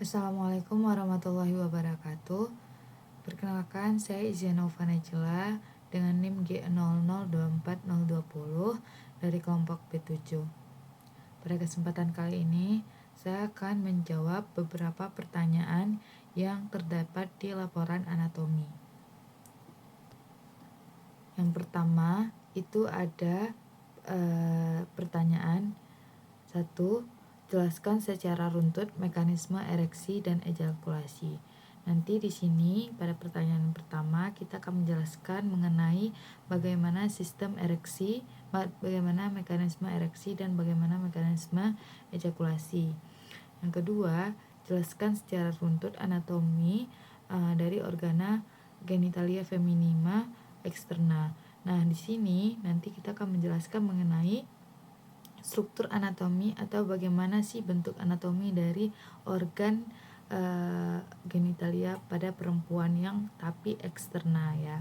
Assalamualaikum warahmatullahi wabarakatuh. Perkenalkan, saya Izianova Najla dengan NIM G00240020 dari kelompok B7. Pada kesempatan kali ini, saya akan menjawab beberapa pertanyaan yang terdapat di laporan anatomi. Yang pertama, itu ada pertanyaan 1. Jelaskan secara runtut mekanisme ereksi dan ejakulasi. Nanti di sini pada pertanyaan pertama kita akan menjelaskan mengenai bagaimana sistem ereksi, bagaimana mekanisme ereksi dan bagaimana mekanisme ejakulasi. Yang kedua, jelaskan secara runtut anatomi dari organa genitalia feminima eksterna. Nah, di sini nanti kita akan menjelaskan mengenai struktur anatomi atau bagaimana sih bentuk anatomi dari organ genitalia pada perempuan yang tapi eksterna ya.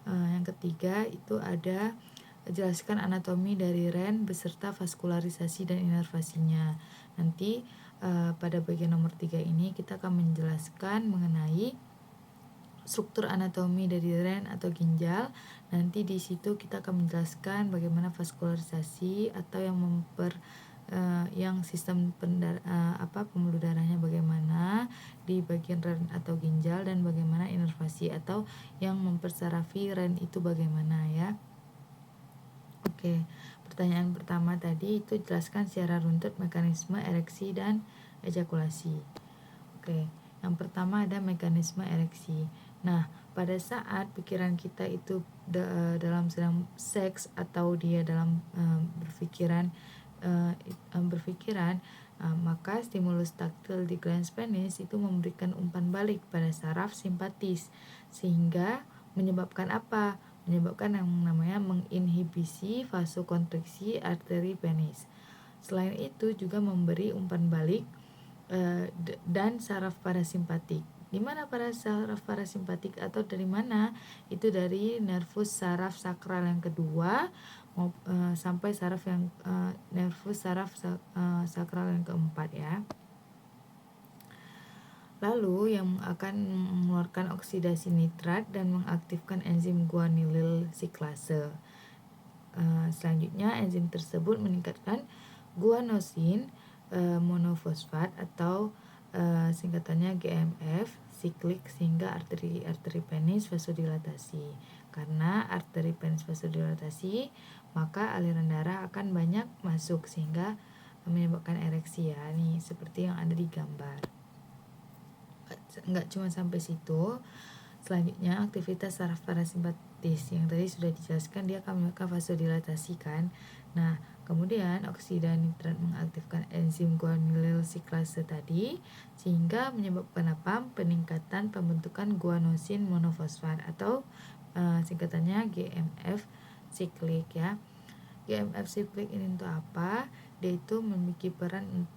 Yang ketiga itu ada jelaskan anatomi dari REN beserta vaskularisasi dan inervasinya. Nanti pada bagian nomor 3 ini kita akan menjelaskan mengenai struktur anatomi dari REN atau ginjal. Nanti di situ kita akan menjelaskan bagaimana vaskularisasi atau yang sistem pembuluh darahnya bagaimana di bagian REN atau ginjal, dan bagaimana inervasi atau yang mempersarafi REN itu bagaimana ya. Oke, pertanyaan pertama tadi itu jelaskan secara runtut mekanisme ereksi dan ejakulasi. Oke, yang pertama ada mekanisme ereksi. Nah, pada saat pikiran kita itu dalam sedang seks atau dia dalam berpikiran, maka stimulus taktil di glans penis itu memberikan umpan balik pada saraf simpatis, sehingga menyebabkan apa? Menyebabkan yang namanya menginhibisi vasokonstriksi arteri penis. Selain itu juga memberi umpan balik dan saraf parasimpatik. Di mana pada saraf parasimpatik atau dari mana? Itu dari nervus saraf sakral yang kedua sampai saraf yang nervus saraf sakral yang keempat ya. Lalu yang akan mengeluarkan oksidasi nitrat dan mengaktifkan enzim guanylyl siklase. Selanjutnya enzim tersebut meningkatkan guanosin monofosfat atau singkatannya GMF siklik, sehingga arteri penis vasodilatasi. Karena arteri penis vasodilatasi, maka aliran darah akan banyak masuk sehingga menyebabkan ereksi ya. Nih seperti yang ada di gambar. Enggak cuma sampai situ. Selanjutnya aktivitas saraf parasimpatis yang tadi sudah dijelaskan, dia akan menyebabkan vasodilatasi kan. Nah, kemudian oksida nitrat mengaktifkan enzim guanylyl siklase tadi, sehingga menyebabkan apa? Peningkatan pembentukan guanosin monofosfat atau singkatannya GMF siklik ya. GMF siklik ini untuk apa? Dia itu memiliki peran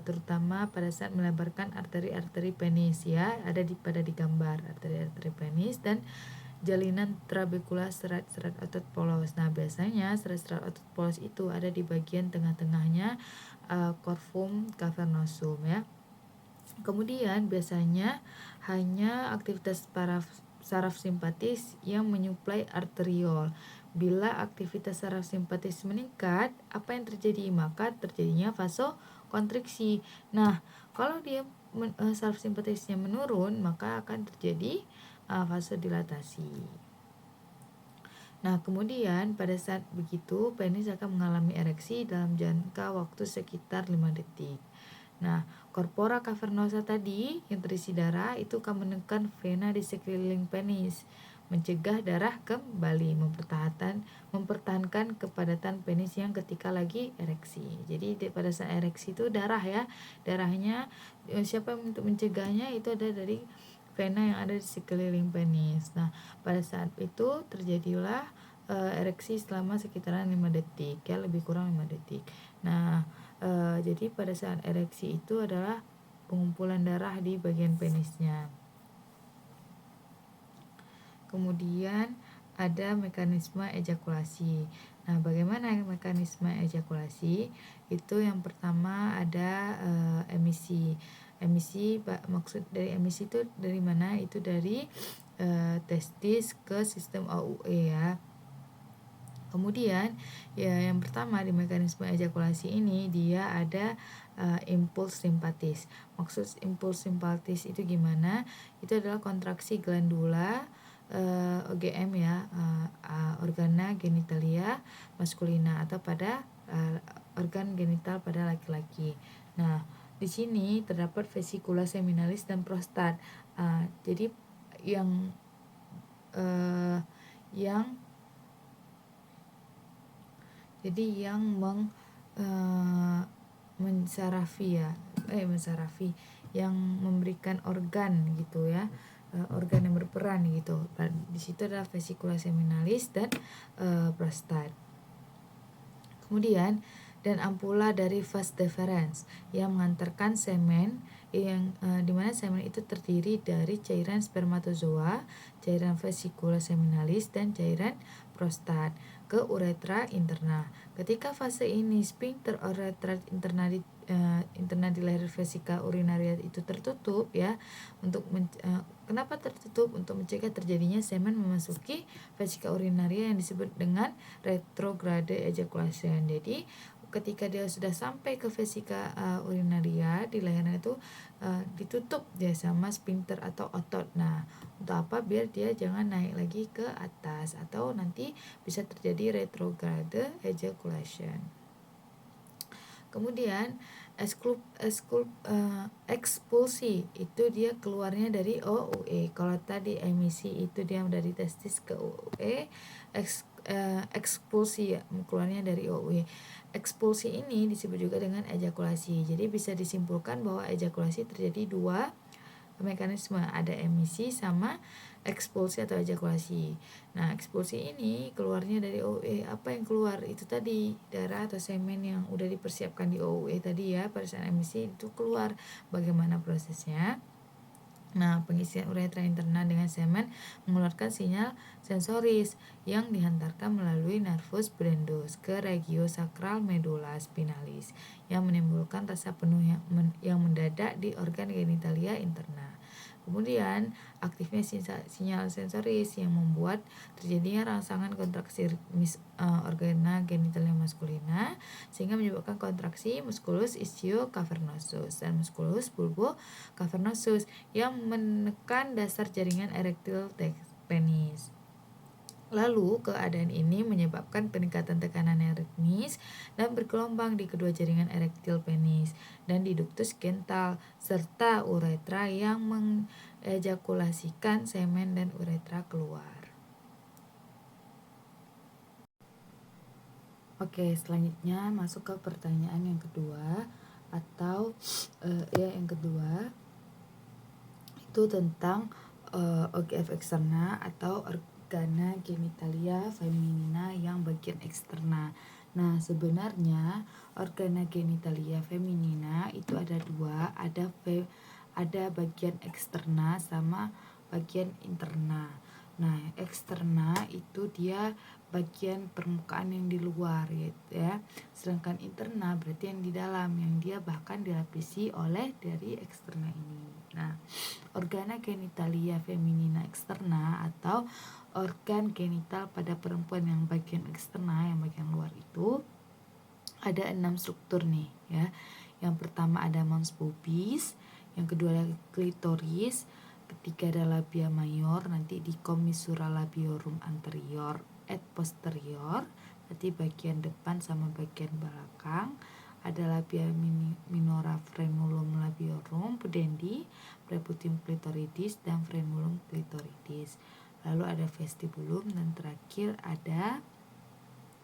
terutama pada saat melebarkan arteri-arteri penis ya, ada pada di gambar arteri-arteri penis dan jalinan trabekula serat-serat otot polos. Nah, biasanya serat-serat otot polos itu ada di bagian tengah-tengahnya corpum cavernosum ya. Kemudian biasanya hanya aktivitas saraf simpatis yang menyuplai arteriol. Bila aktivitas saraf simpatis meningkat, apa yang terjadi? Maka terjadinya vasokonstriksi. Nah, kalau dia saraf simpatisnya menurun, maka akan terjadi vasodilatasi. Nah, kemudian pada saat begitu penis akan mengalami ereksi dalam jangka waktu sekitar 5 detik. Nah, corpora cavernosa tadi yang terisi darah itu akan menekan vena di sekeliling penis, mencegah darah kembali, mempertahankan kepadatan penis yang ketika lagi ereksi. Jadi pada saat ereksi itu darah ya, darahnya siapa yang untuk mencegahnya? Itu ada dari vena yang ada di sekeliling penis. Nah, pada saat itu terjadilah ereksi selama sekitaran 5 detik ya, lebih kurang 5 detik. Nah, jadi pada saat ereksi itu adalah pengumpulan darah di bagian penisnya. Kemudian ada mekanisme ejakulasi. Nah, bagaimana mekanisme ejakulasi? Itu yang pertama ada emisi. Maksud dari emisi itu dari mana? Itu dari testis ke sistem OUE ya. Kemudian ya yang pertama di mekanisme ejakulasi ini dia ada impuls simpatis. Maksud impuls simpatis itu gimana? Itu adalah kontraksi glandula OGM ya, organa genitalia maskulina atau pada organ genital pada laki-laki. Nah, di sini terdapat vesikula seminalis dan prostat. Jadi yang uh, yang mensarafi ya, mensarafi yang memberikan organ gitu ya, organ yang berperan gitu. Di situ adalah vesikula seminalis dan prostat. Kemudian dan ampula dari vas deferens yang mengantarkan semen yang dimana semen itu terdiri dari cairan spermatozoa, cairan vesikula seminalis dan cairan prostat ke uretra interna. Ketika fase ini sphincter uretra interna di leher vesika urinaria itu tertutup ya, kenapa tertutup? Untuk mencegah terjadinya semen memasuki vesika urinaria yang disebut dengan retrograde ejaculation. Jadi ketika dia sudah sampai ke vesika urinaria di lehernya itu ditutup dia sama sphincter atau otot. Nah, untuk apa? Biar dia jangan naik lagi ke atas atau nanti bisa terjadi retrograde ejaculation. Kemudian ekspulsi itu dia keluarnya dari OUE. Kalau tadi emisi itu dia dari testis ke OUE, ekspulsi ya, keluarnya dari OUE. Ekspulsi ini disebut juga dengan ejakulasi. Jadi bisa disimpulkan bahwa ejakulasi terjadi dua mekanisme, ada emisi sama ekspulsi atau ejakulasi. Nah, ekspulsi ini keluarnya dari OUE. Apa yang keluar? Itu tadi darah atau semen yang udah dipersiapkan di OUE tadi ya, pada saat emisi itu keluar. Bagaimana prosesnya? Nah, pengisian uretra interna dengan semen mengeluarkan sinyal sensoris yang dihantarkan melalui nervus brandus ke regio sakral medula spinalis yang menimbulkan rasa penuh yang mendadak di organ genitalia interna. Kemudian aktifnya sinyal sensoris yang membuat terjadinya rangsangan kontraksi organa genitalia maskulina sehingga menyebabkan kontraksi musculus ischio cavernosus dan musculus bulbo cavernosus yang menekan dasar jaringan erektil penis. Lalu keadaan ini menyebabkan peningkatan tekanan ritmis dan bergelombang di kedua jaringan erektil penis dan di ductus gental serta uretra yang mengejakulasikan semen dan uretra keluar. Oke, selanjutnya masuk ke pertanyaan yang kedua atau yang kedua itu tentang OGF eksterna atau organa genitalia feminina yang bagian eksterna. Nah, sebenarnya organa genitalia feminina itu ada dua, ada bagian eksterna sama bagian interna. Nah, eksterna itu dia bagian permukaan yang di luar gitu ya. Sedangkan interna berarti yang di dalam, yang dia bahkan dilapisi oleh dari eksterna ini. Nah, organa genitalia feminina eksterna atau organ genital pada perempuan yang bagian eksterna, yang bagian luar itu ada 6 struktur nih ya. Yang pertama ada mons pubis, yang kedua ada klitoris, ketiga ada labia mayor, nanti di commissura labiorum anterior et posterior, berarti bagian depan sama bagian belakang. Ada labia minora frenulum labiorum pudendi, preputium clitoridis dan frenulum clitoridis. Lalu ada vestibulum dan terakhir ada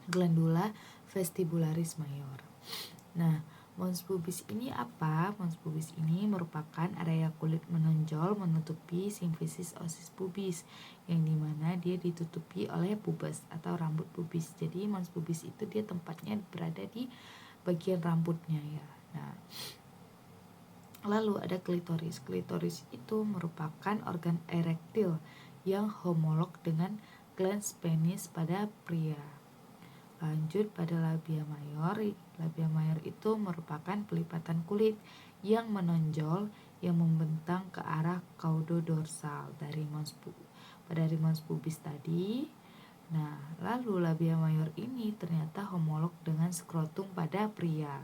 glandula vestibularis mayor. Nah, mons pubis ini apa? Mons pubis ini merupakan area kulit menonjol menutupi simfisis osis pubis, yang dimana dia ditutupi oleh pubes atau rambut pubis. Jadi mons pubis itu dia tempatnya berada di bagian rambutnya ya. Nah, lalu ada klitoris. Klitoris itu merupakan organ erektil yang homolog dengan glans penis pada pria. Lanjut pada labia mayor. Labia mayor itu merupakan pelipatan kulit yang menonjol yang membentang ke arah caudo dorsal dari mons pubis tadi. Nah, lalu labia mayor ini ternyata homolog dengan skrotum pada pria.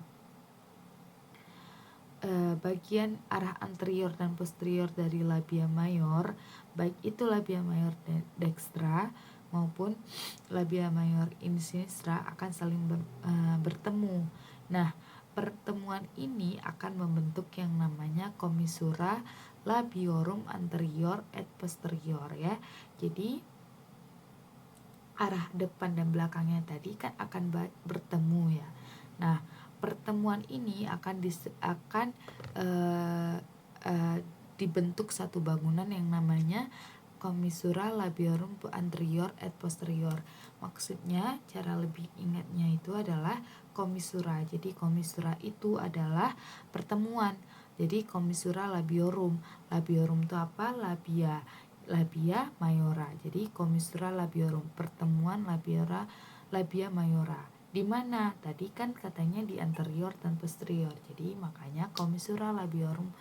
Bagian arah anterior dan posterior dari labia mayor, baik itu labia mayor dextra maupun labia mayor in sinistra akan saling bertemu. Nah, pertemuan ini akan membentuk yang namanya commissura labiorum anterior et posterior ya. Jadi arah depan dan belakangnya tadi kan akan bertemu ya. Nah, pertemuan ini akan dibentuk satu bangunan yang namanya commissura labiorum anterior et posterior. Maksudnya cara lebih ingatnya itu adalah commissura. Jadi commissura itu adalah pertemuan. Jadi commissura labiorum. Labiorum itu apa? Labia mayora. Jadi commissura labiorum, pertemuan labia mayora. Di mana? Tadi kan katanya di anterior dan posterior. Jadi makanya commissura labiorum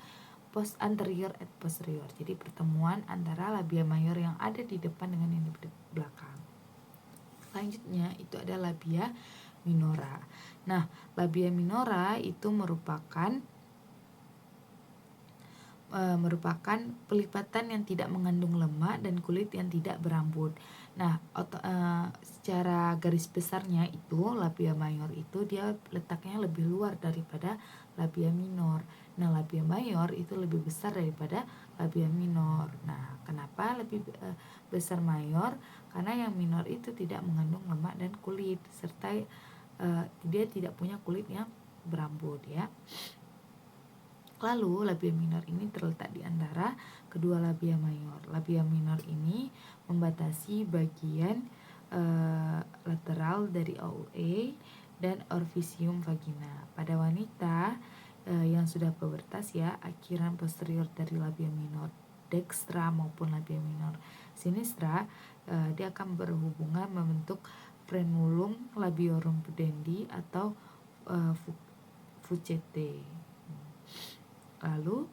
anterior et posterior. Jadi pertemuan antara labia mayor yang ada di depan dengan yang di belakang. Selanjutnya itu ada labia minora. Nah, labia minora itu merupakan pelipatan yang tidak mengandung lemak dan kulit yang tidak berambut. Nah, secara garis besarnya itu labia mayor itu dia letaknya lebih luar daripada labia minor. Nah, labia mayor itu lebih besar daripada labia minor. Nah, kenapa lebih besar mayor? Karena yang minor itu tidak mengandung lemak dan kulit serta dia tidak punya kulit yang berambut ya. Lalu labia minor ini terletak di antara kedua labia mayor. Labia minor ini membatasi bagian lateral dari OA dan orificium vagina. Pada wanita yang sudah pubertas ya, akhiran posterior dari labia minor dextra maupun labia minor sinistra dia akan berhubungan membentuk frenulum labiorum pudendi atau fucete. Lalu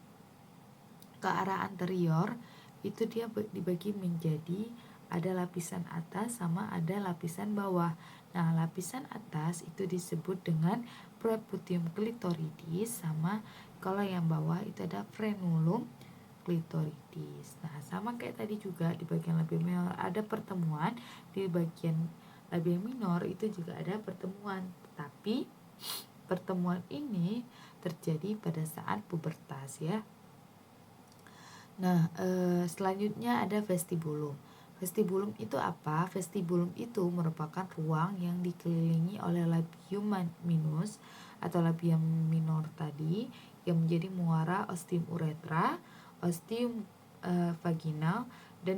ke arah anterior itu dia dibagi menjadi ada lapisan atas sama ada lapisan bawah. Nah, lapisan atas itu disebut dengan preputium clitoridis, sama kalau yang bawah itu ada frenulum clitoridis. Nah, sama kayak tadi juga di bagian labia minor ada pertemuan, di bagian labia minor itu juga ada pertemuan. Tapi pertemuan ini terjadi pada saat pubertas ya. Nah, selanjutnya ada vestibulum. Vestibulum itu apa? Vestibulum itu merupakan ruang yang dikelilingi oleh labium minus atau labia minor tadi yang menjadi muara ostium uretra, ostium vaginal, dan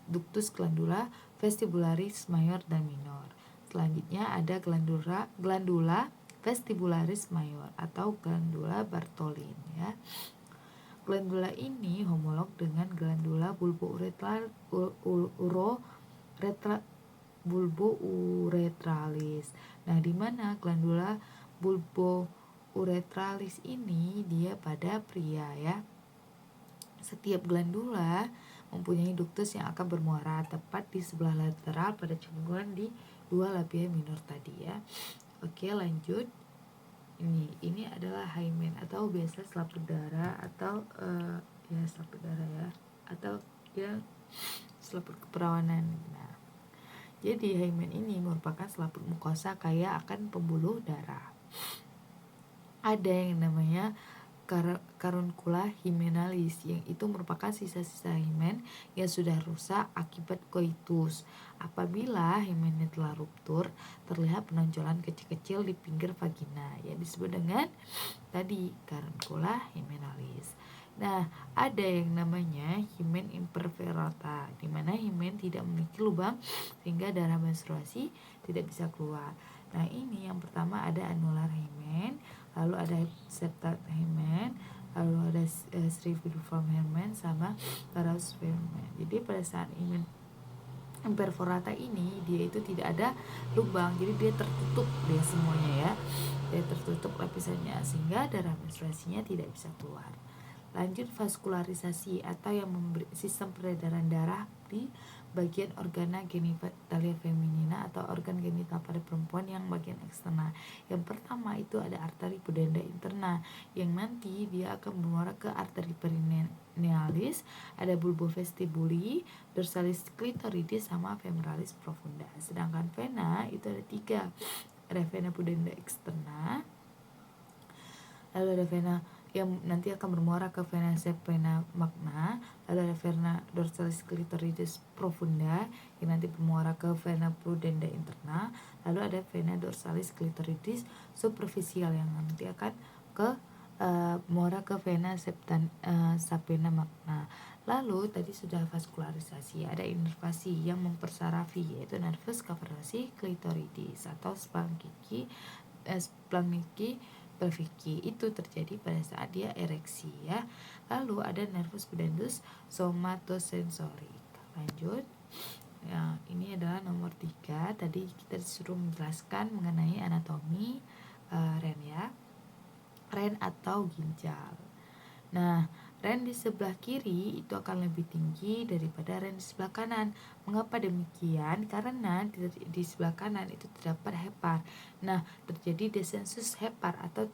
ductus glandula vestibularis mayor dan minor. Selanjutnya ada glandula vestibularis mayor atau glandula Bartholin ya. Glandula ini homolog dengan glandula bulbouretralis. Nah, di mana glandula bulbouretralis ini dia pada pria ya. Setiap glandula mempunyai ductus yang akan bermuara tepat di sebelah lateral pada canggungan di dua labia minor tadi ya. Oke, lanjut. Ini adalah hymen atau biasa selaput darah atau ya selaput darah ya, atau ya selaput keperawanan. Nah, jadi hymen ini merupakan selaput mukosa kaya akan pembuluh darah. Ada yang namanya caruncula hymenalis, yang itu merupakan sisa-sisa hymen yang sudah rusak akibat koitus. Apabila hymennya telah ruptur, terlihat penonjolan kecil-kecil di pinggir vagina yang disebut dengan tadi caruncula hymenalis. Nah, ada yang namanya hymen imperforata, di mana hymen tidak memiliki lubang sehingga darah menstruasi tidak bisa keluar. Nah, ini yang pertama ada anular hymen, lalu ada septal hymen, lalu ada cerviform hymen sama varus hymen. Jadi pada saat hymen perforata ini dia itu tidak ada lubang, jadi dia tertutup dia semuanya ya, dia tertutup lapisannya sehingga darah menstruasinya tidak bisa keluar. Lanjut vaskularisasi atau yang memberi sistem peredaran darah di bagian organa genitalia feminina atau organ genital pada perempuan yang bagian eksternal. Yang pertama itu ada arteri pudenda interna yang nanti dia akan bermuara ke arteri perinealis, ada bulbo vestibuli, dorsalis clitoridis sama femoralis profunda. Sedangkan vena itu ada 3, ada vena pudenda externa, lalu ada vena yang nanti akan bermuara ke vena vena magna, lalu ada vena dorsalis clitoridis profunda yang nanti bermuara ke vena pudenda interna, lalu ada vena dorsalis clitoridis superficial yang nanti akan ke muara ke vena sapena magna. Lalu tadi sudah vaskularisasi, ada inervasi yang mempersarafi yaitu nervus cavernosi clitoridis atau splanchnici pelvici, itu terjadi pada saat dia ereksi ya. Lalu ada nervus pudendus somatosensorik. Lanjut ya, ini adalah nomor 3. Tadi kita disuruh menjelaskan mengenai anatomi ren ya, ren atau ginjal. Nah, ren di sebelah kiri itu akan lebih tinggi daripada ren di sebelah kanan. Mengapa demikian? Karena di sebelah kanan itu terdapat hepar. Nah, terjadi desensus hepar atau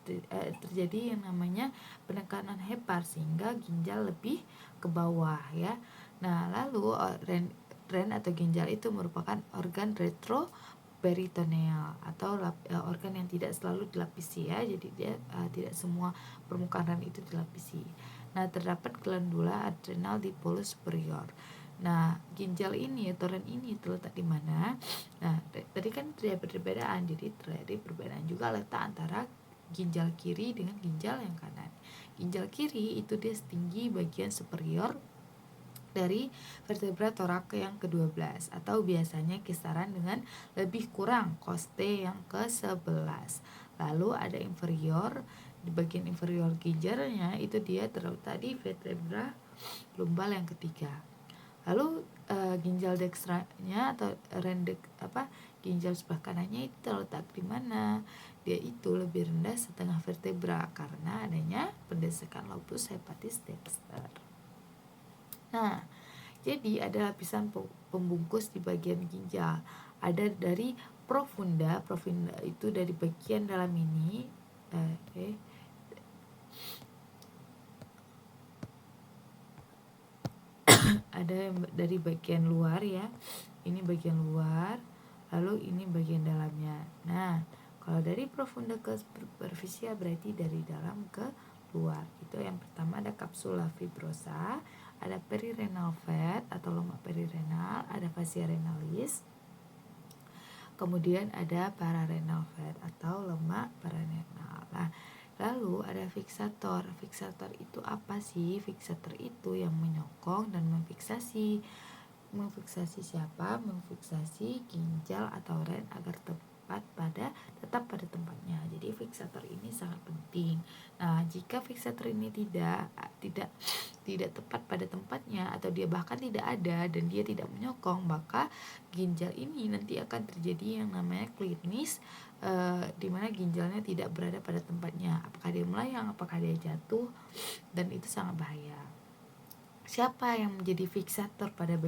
terjadi yang namanya penekanan hepar sehingga ginjal lebih ke bawah ya. Nah, lalu ren atau ginjal itu merupakan organ retroperitoneal atau organ yang tidak selalu dilapisi ya. Jadi dia tidak semua permukaan ren itu dilapisi. Nah, terdapat glandula adrenal di polus superior. Nah, ginjal ini atau ren ini terletak di mana? Nah, tadi kan terjadi perbedaan, jadi terjadi perbedaan juga letak antara ginjal kiri dengan ginjal yang kanan. Ginjal kiri itu dia setinggi bagian superior dari vertebra toraks yang ke-12 atau biasanya kisaran dengan lebih kurang koste yang ke-11. Lalu ada inferior, di bagian inferior ginjalnya itu dia terletak di vertebra lumbal yang ketiga. Lalu ginjal dextranya atau ginjal sebelah kanannya itu terletak di mana? Dia itu lebih rendah setengah vertebra karena adanya pendesakan lobus hepatis dexter. Nah, jadi ada lapisan pembungkus di bagian ginjal. Ada dari profunda itu dari bagian dalam ini, ada dari bagian luar ya. Ini bagian luar, lalu ini bagian dalamnya. Nah, kalau dari profunda ke superficial berarti dari dalam ke luar. Itu yang pertama ada kapsula fibrosa, ada perirenal fat atau lemak perirenal, ada fascia renalis, kemudian ada pararenal fat atau lemak pararenal. Nah, lalu ada fiksator. Fiksator itu apa sih? Fiksator itu yang menyokong dan memfiksasi siapa? Memfiksasi ginjal atau ren agar tetap pada tempatnya. Jadi fiksator ini sangat penting. Nah, jika fiksator ini tidak tepat pada tempatnya atau dia bahkan tidak ada dan dia tidak menyokong, maka ginjal ini nanti akan terjadi yang namanya klinis, di mana ginjalnya tidak berada pada tempatnya. Apakah dia melayang, apakah dia jatuh, dan itu sangat bahaya. Siapa yang menjadi fiksator pada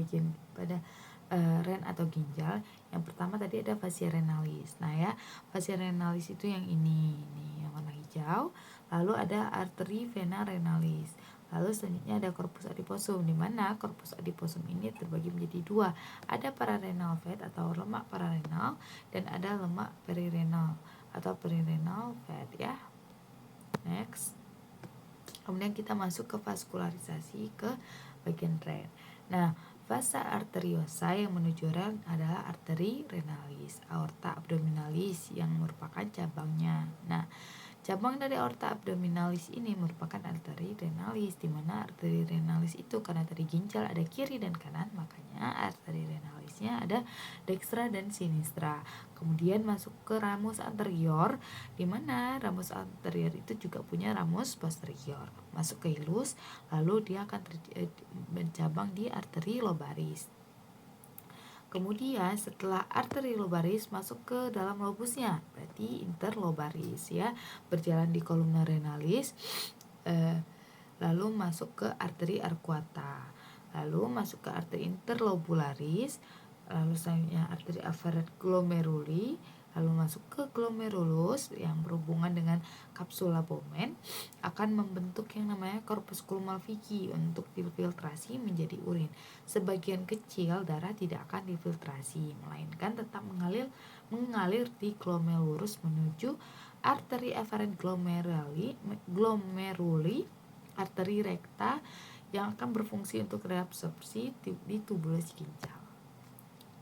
ren atau ginjal? Yang pertama tadi ada fascia renalis. Nah ya, fascia renalis itu yang ini yang warna hijau. Lalu ada arteri vena renalis. Lalu selanjutnya ada corpus adiposum, di mana corpus adiposum ini terbagi menjadi 2. Ada pararenal fat atau lemak pararenal dan ada lemak perirenal atau perirenal fat ya. Next. Kemudian kita masuk ke vaskularisasi ke bagian ren. Nah, vasa arteriosa yang menuju ren adalah arteri renalis, aorta abdominalis yang merupakan cabangnya. Nah, cabang dari aorta abdominalis ini merupakan arteri renalis, di mana arteri renalis itu karena tadi ginjal ada kiri dan kanan, makanya arteri renalisnya ada dextra dan sinistra. Kemudian masuk ke ramus anterior, di mana ramus anterior itu juga punya ramus posterior. Masuk ke hilus, lalu dia akan mencabang di arteri lobaris. Kemudian setelah arteri lobaris masuk ke dalam lobusnya, berarti interlobaris ya, berjalan di kolumna renalis, lalu masuk ke arteri arcuata, lalu masuk ke arteri interlobularis, lalu selanjutnya arteri afferent glomeruli, lalu masuk ke glomerulus yang berhubungan dengan kapsula Bowman, akan membentuk yang namanya corpusculum malvigi untuk difiltrasi menjadi urin. Sebagian kecil darah tidak akan difiltrasi, melainkan tetap mengalir di glomerulus menuju arteri afferent glomeruli, arteri rekta yang akan berfungsi untuk reabsorpsi di tubulus ginjal.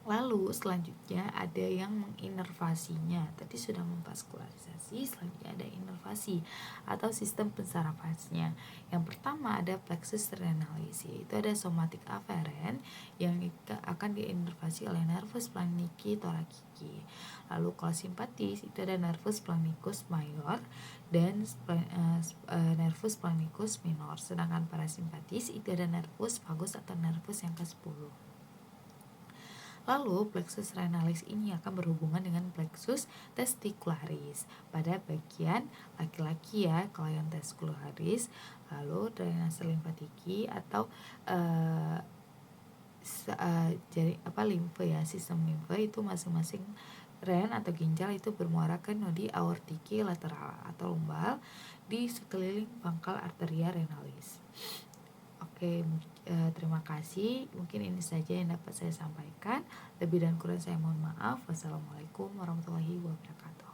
Lalu selanjutnya ada yang menginervasinya. Tadi sudah memvaskularisasi, selanjutnya ada inervasi atau sistem pensarafasnya. Yang pertama ada plexus renalis, yaitu ada somatic afferent yang akan diinervasi oleh nervus planiki thoracici. Lalu kalau simpatis itu ada nervus planicus mayor dan nervus planicus minor. Sedangkan parasimpatis itu ada nervus vagus atau nervus yang ke-10. Lalu plexus renalis ini akan berhubungan dengan plexus testicularis pada bagian laki-laki ya, kalau yang testicularis. Lalu drainase limfatiki atau limfe ya, sistem limfe itu masing-masing ren atau ginjal itu bermuara ke nodi aortiki lateral atau lumbal di sekeliling pangkal arteria renalis. Oke, terima kasih. Mungkin ini saja yang dapat saya sampaikan. Lebih dan kurang saya mohon maaf. Wassalamualaikum warahmatullahi wabarakatuh.